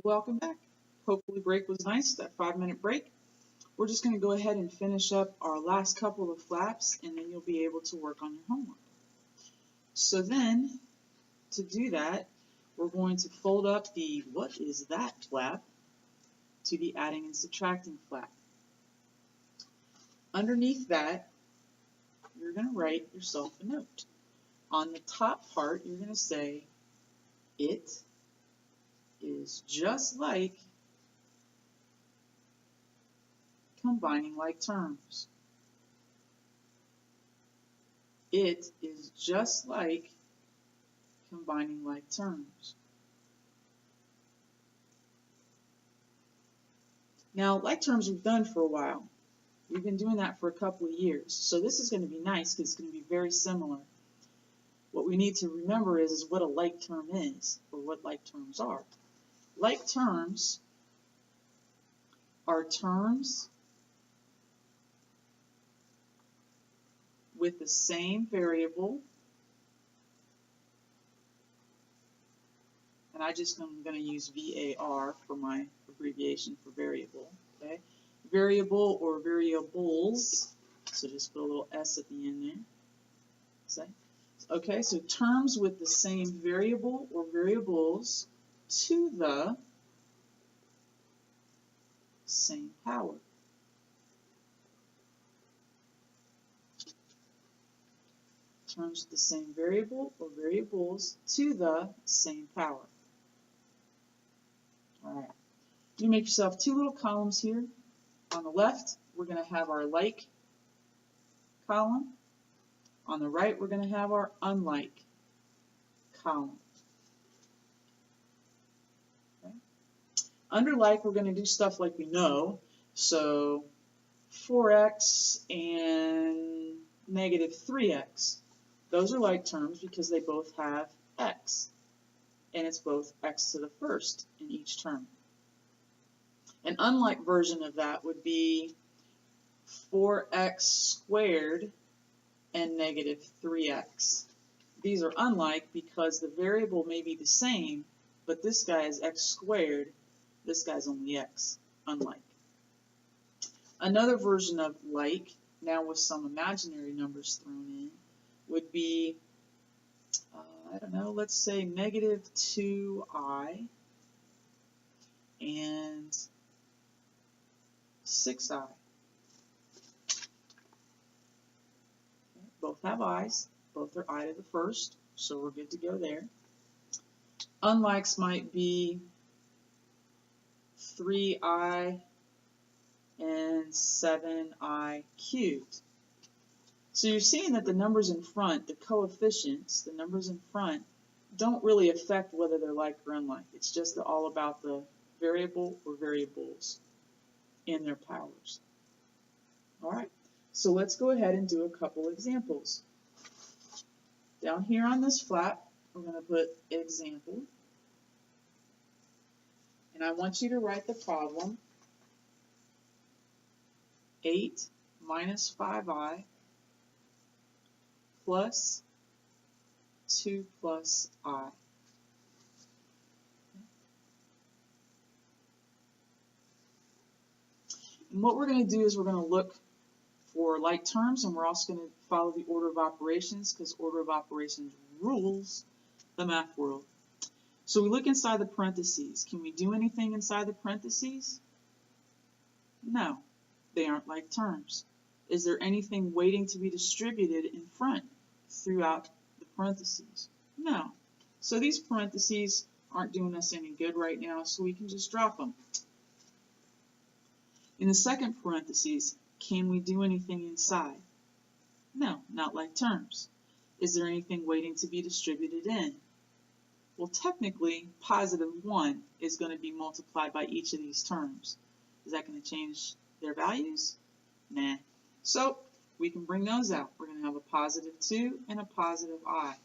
Welcome back. Hopefully break was nice, that 5-minute break. We're just going to go ahead and finish up our last couple of flaps and then you'll be able to work on your homework. So then, to do that, we're going to fold up the what is that flap to the adding and subtracting flap. Underneath that, you're going to write yourself a note. On the top part, you're going to say, it is just like combining like terms. It is just like combining like terms. Now, like terms we've done for a while. We've been doing that for a couple of years. So this is going to be nice because it's going to be very similar. What we need to remember is what a like term is, or what like terms are. Like terms are terms with the same variable, and I just am going to use VAR for my abbreviation for variable. Okay, variable or variables. So just put a little S at the end there. Okay, so terms with the same variable or variables to the same power. Terms with the same variable or variables to the same power. All right. You make yourself two little columns here. On the left, we're going to have our like column. On the right, we're going to have our unlike column. Okay. Under like, we're going to do stuff like we know. So 4x and negative 3x. Those are like terms because they both have x. And it's both x to the first in each term. An unlike version of that would be 4x squared and negative 3x. These are unlike because the variable may be the same, but this guy is x squared, this guy's only x, unlike. Another version of like, now with some imaginary numbers thrown in, would be, I don't know, let's say negative 2i and 6i. Both have i's, both are I to the first, so we're good to go there. Unlikes might be 3i and 7i cubed. So you're seeing that the numbers in front, the coefficients, the numbers in front, don't really affect whether they're like or unlike. It's just all about the variable or variables in their powers. All right. So let's go ahead and do a couple examples. Down here on this flap, we're going to put example. And I want you to write the problem. 8 minus 5i plus 2 plus I. And what we're going to do is we're going to look for like terms, and we're also going to follow the order of operations because order of operations rules the math world. So we look inside the parentheses. Can we do anything inside the parentheses? No, they aren't like terms. Is there anything waiting to be distributed in front throughout the parentheses? No. So these parentheses aren't doing us any good right now, so we can just drop them. In the second parentheses, can we do anything inside? No, not like terms. Is there anything waiting to be distributed in? Well, technically, positive 1 is going to be multiplied by each of these terms. Is that going to change their values? Nah. So we can bring those out. We're going to have a positive 2 and a positive I.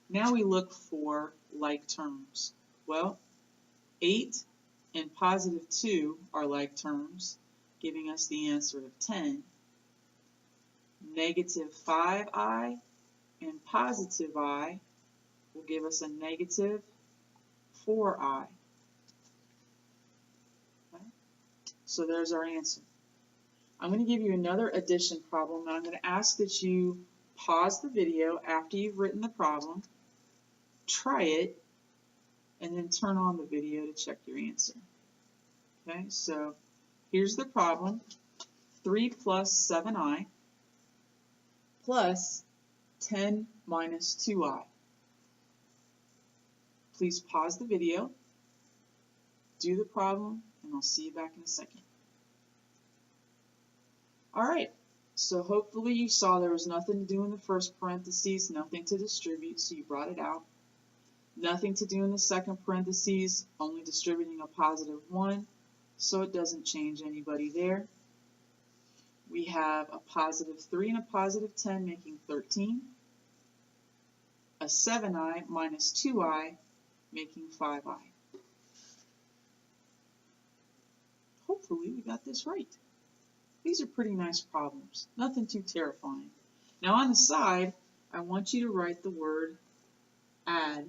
Now we look for like terms. Well, 8 and positive 2 are like terms, giving us the answer of 10. Negative 5i and positive I will give us a negative 4i. So there's our answer. I'm going to give you another addition problem, and I'm going to ask that you pause the video after you've written the problem, try it, and then turn on the video to check your answer. Okay, so here's the problem. 3 plus 7i plus 10 minus 2i. Please pause the video, do the problem, and I'll see you back in a second. Alright, so hopefully you saw there was nothing to do in the first parentheses, nothing to distribute, so you brought it out. Nothing to do in the second parentheses, only distributing a positive 1, so it doesn't change anybody there. We have a positive 3 and a positive 10 making 13. A 7i minus 2i making 5i. Hopefully we got this right. These are pretty nice problems, nothing too terrifying. Now on the side, I want you to write the word add.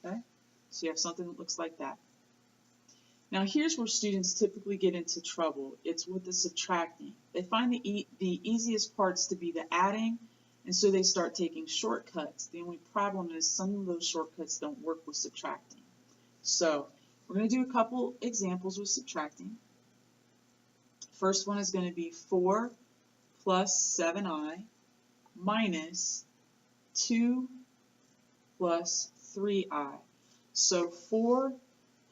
Okay, so you have something that looks like that. Now here's where students typically get into trouble. It's with the subtracting. They find the easiest parts to be the adding, and so they start taking shortcuts. The only problem is some of those shortcuts don't work with subtracting. So we're going to do a couple examples with subtracting. First one is going to be 4 plus 7i minus 2 plus 3i. So 4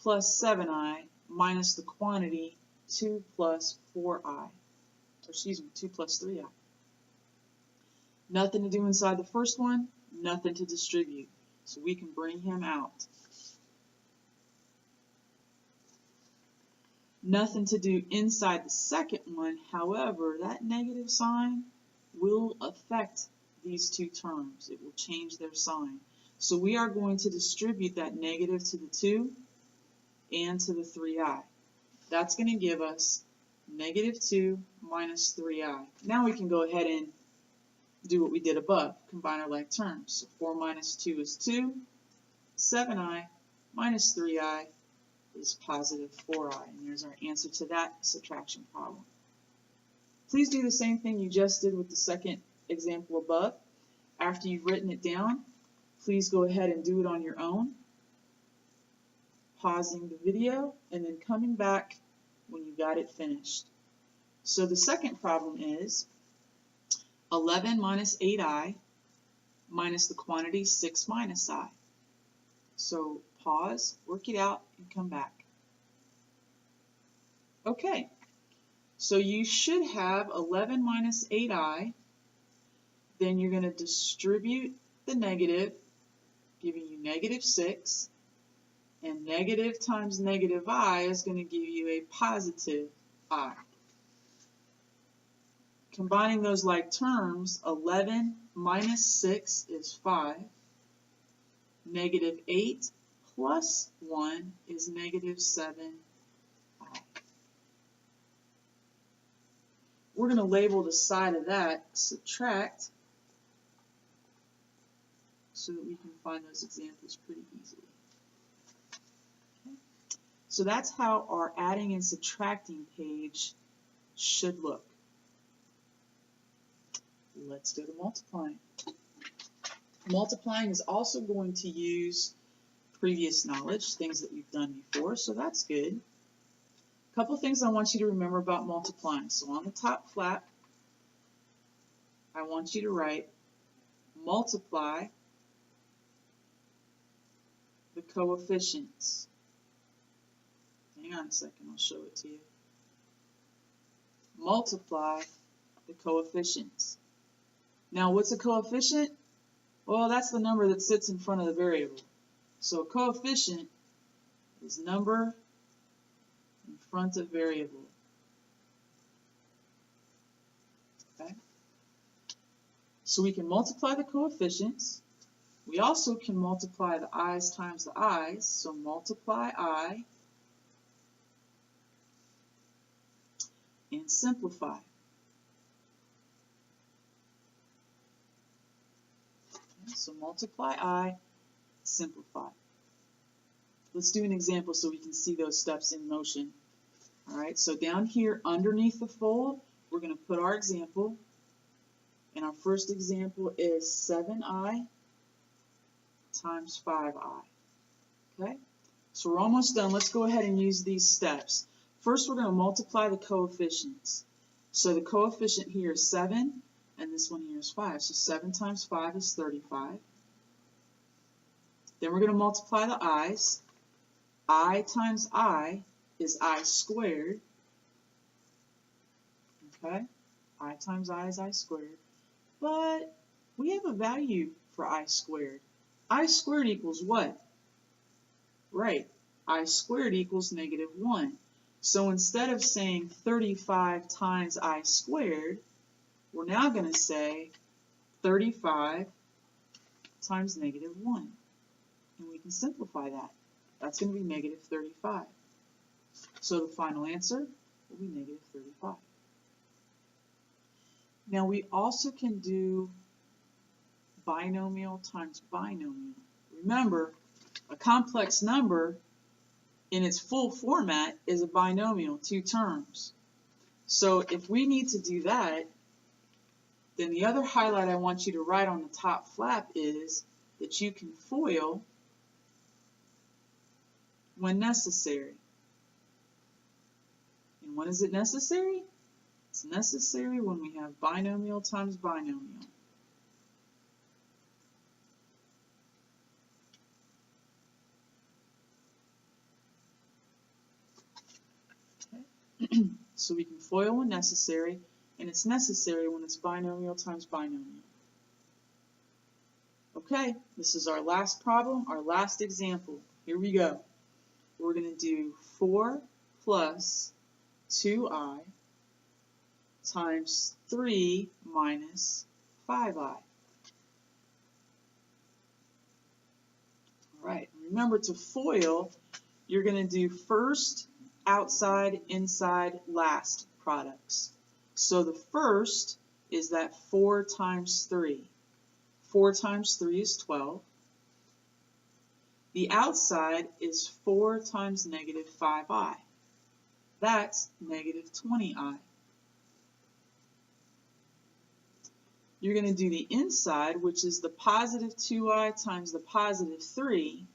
plus 7i minus the quantity 2 plus 4i. Or excuse me, 2 plus 3i. Nothing to do inside the first one, nothing to distribute. So we can bring him out. Nothing to do inside the second one. However, that negative sign will affect these two terms. It will change their sign. So we are going to distribute that negative to the 2 and to the 3i. That's going to give us negative 2 minus 3i. Now we can go ahead and do what we did above, combine our like terms. So 4 minus 2 is 2, 7i minus 3i is positive 4i, and there's our answer to that subtraction problem. Please do the same thing you just did with the second example above. After you've written it down, please go ahead and do it on your own, pausing the video and then coming back when you got it finished. So the second problem is 11 minus 8i minus the quantity 6 minus I. So pause, work it out, and come back. Okay, so you should have 11 minus 8i. Then you're going to distribute the negative, giving you negative 6. And negative times negative I is going to give you a positive I. Combining those like terms, 11 minus 6 is 5. Negative 8 plus 1 is negative 7i. We're going to label the side of that subtract so that we can find those examples pretty easily. Okay. So that's how our adding and subtracting page should look. Let's go to multiplying. Multiplying is also going to use previous knowledge, things that we've done before, so that's good. A couple things I want you to remember about multiplying. So on the top flap, I want you to write multiply the coefficients. Hang on a second, I'll show it to you. Multiply the coefficients. Now, what's a coefficient? Well, that's the number that sits in front of the variable. So a coefficient is number in front of variable. Okay? So we can multiply the coefficients. We also can multiply the i's times the i's. So multiply I and simplify. So multiply I, simplify. Let's do an example so we can see those steps in motion. All right, so down here underneath the fold, we're going to put our example. And our first example is 7i times 5i. Okay, so we're almost done. Let's go ahead and use these steps. First, we're going to multiply the coefficients. So the coefficient here is 7, and this one here is 5. So 7 times 5 is 35. Then we're going to multiply the i's. I times I is I squared. Okay, I times I is I squared. But we have a value for I squared. I squared equals what? Right, I squared equals -1. So instead of saying 35 times I squared, we're now going to say 35 times -1. And we can simplify that. That's going to be -35. So the final answer will be -35. Now we also can do binomial times binomial. Remember, a complex number in its full format is a binomial, 2 terms. So if we need to do that, then the other highlight I want you to write on the top flap is that you can FOIL when necessary. And when is it necessary? It's necessary when we have binomial times binomial. Okay. So we can FOIL when necessary, and it's necessary when it's binomial times binomial. Okay, this is our last problem, our last example. Here we go. We're going to do 4 plus 2i times 3 minus 5i. All right, remember to FOIL, you're going to do first, outside, inside, last products. So the first is that 4 times 3. 4 times 3 is 12. The outside is 4 times -5i. That's -20i. You're going to do the inside, which is the positive 2i times the positive 3.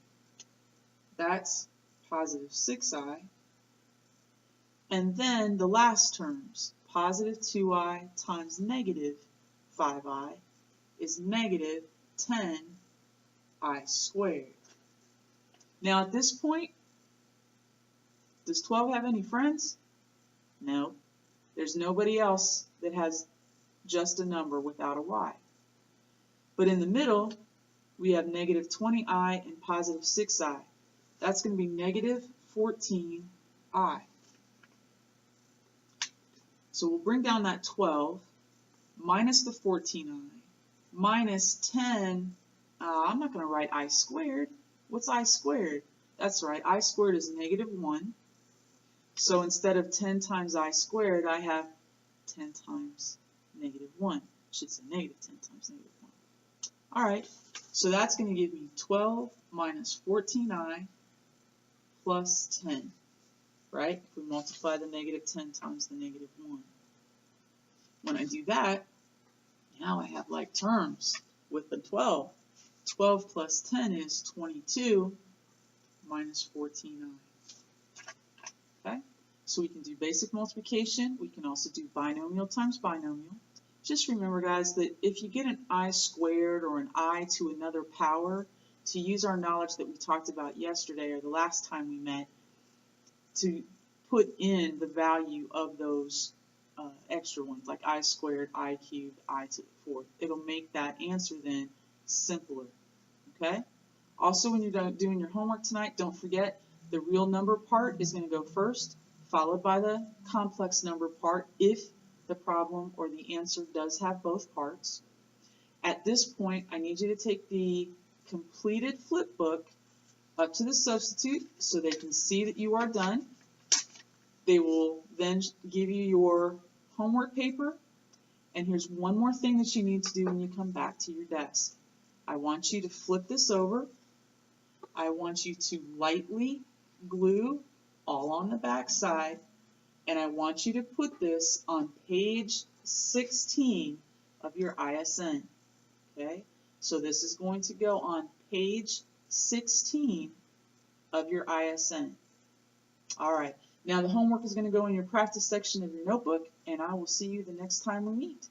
That's positive 6i. And then the last terms, positive 2i times -5i is -10i squared. Now at this point, does 12 have any friends? No. There's nobody else that has just a number without a y. But in the middle, we have -20i and positive 6i. That's going to be -14i. So we'll bring down that 12, minus the 14i, minus 10, I'm not going to write I squared. What's I squared? That's right, I squared is -1. So instead of 10 times I squared, I have 10 times -1. I should say -10 times -1. All right, so that's going to give me 12 minus 14i plus 10, right? If we multiply the -10 times the -1. When I do that, now I have like terms with the 12. 12 plus 10 is 22 minus 14i. Okay, so we can do basic multiplication. We can also do binomial times binomial. Just remember, guys, that if you get an I squared or an I to another power, to use our knowledge that we talked about yesterday or the last time we met, to put in the value of those extra ones, like I squared, I cubed, I to the fourth. It'll make that answer then simpler. Okay? Also, when you're doing your homework tonight, don't forget the real number part is going to go first, followed by the complex number part if the problem or the answer does have both parts. At this point, I need you to take the completed flip book up to the substitute so they can see that you are done. They will then give you your homework paper. And here's one more thing that you need to do when you come back to your desk. I want you to flip this over. I want you to lightly glue all on the back side. And I want you to put this on page 16 of your ISN. Okay? So this is going to go on page 16 of your ISN. All right. Now the homework is going to go in your practice section of your notebook, and I will see you the next time we meet.